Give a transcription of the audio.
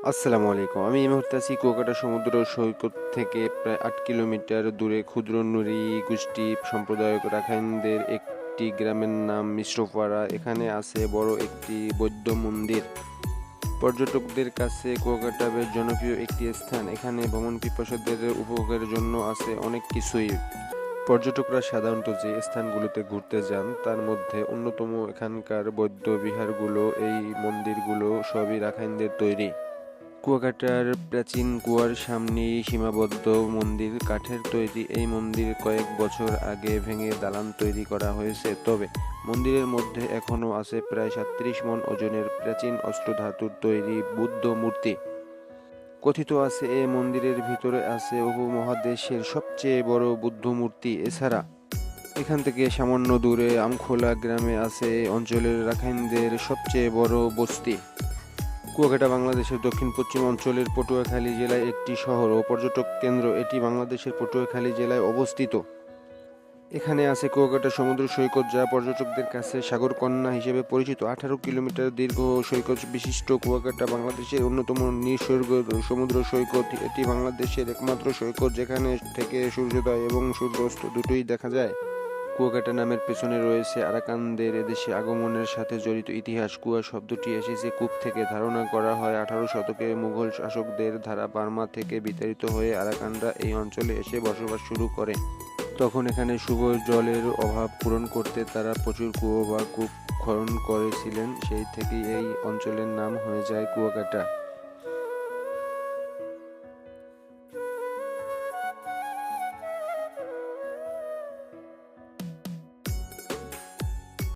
আসসালামু আলাইকুম। আমি এই মুহূর্তে আছি কুয়াকাটা সমুদ্র সৈকত থেকে প্রায় ৮ কিলোমিটার দূরে ক্ষুদ্র নুড়ি গোষ্ঠী সম্প্রদায়ক রাখাইনদের একটি গ্রামের নাম মিশ্রপাড়া। এখানে আছে বড় একটি বৌদ্ধ মন্দির। পর্যটকদের কাছে কুয়াকাটা বেশ জনপ্রিয় একটি স্থান। এখানে ভ্রমণ পিপাসুদের উপভোগের জন্য আছে অনেক কিছুই। পর্যটকরা সাধারণত যে স্থানগুলোতে ঘুরতে যান তার মধ্যে অন্যতম এখানকার বৌদ্ধ বিহারগুলো, এই মন্দিরগুলো সবই রাখাইনদের তৈরি। কুয়াকাটার প্রাচীন কুয়ার সামনেই সীমাবদ্ধ মন্দির। কাঠের তৈরি এই মন্দির কয়েক বছর আগে ভেঙে দালান তৈরি করা হয়েছে। তবে মন্দিরের মধ্যে এখনও আছে প্রায় ৩৭ মণ ওজনের প্রাচীন অষ্টধাতুর তৈরি বুদ্ধ মূর্তি। কথিত আছে এই মন্দিরের ভিতরে আছে উপমহাদেশের সবচেয়ে বড় বুদ্ধ মূর্তি। এছাড়া এখান থেকে সামান্য দূরে আমখোলা গ্রামে আছে এই অঞ্চলের রাখাইনদের সবচেয়ে বড় বস্তি। কুয়াকাটা বাংলাদেশের দক্ষিণ-পশ্চিম অঞ্চলের পটুয়াখালী জেলায় একটি শহর ও পর্যটক কেন্দ্র। এটি বাংলাদেশের পটুয়াখালী জেলায় অবস্থিত। এখানে আছে কুয়াকাটা সমুদ্র সৈকত, যা পর্যটকদের কাছে সাগরকন্যা হিসেবে পরিচিত। ১৮ কিলোমিটার দীর্ঘ সৈকত বিশিষ্ট কুয়াকাটা বাংলাদেশের অন্যতম নিসর্গ সমুদ্র সৈকত। এটি বাংলাদেশের একমাত্র সৈকত যেখানে থেকে সূর্যোদয় এবং সূর্যাস্ত দুটোই দেখা যায়। কুয়াকাটা নামের পেছনে রয়েছে আরাকানদের এদেশে আগমনের সাথে জড়িত ইতিহাস। কুয়া শব্দটি এসেছে কূপ থেকে। ধারণা করা হয় ১৮ শতকে মুঘল শাসকদের দ্বারা বার্মা থেকে বিতাড়িত হয়ে আরাকানরা এই অঞ্চলে এসে বসবাস শুরু করে। তখন এখানে শুভ জলের অভাব পূরণ করতে তারা প্রচুর কুয়ো বা কূপ খনন করেছিলেন। সেই থেকেই এই অঞ্চলের নাম হয়ে যায় কুয়াকাটা।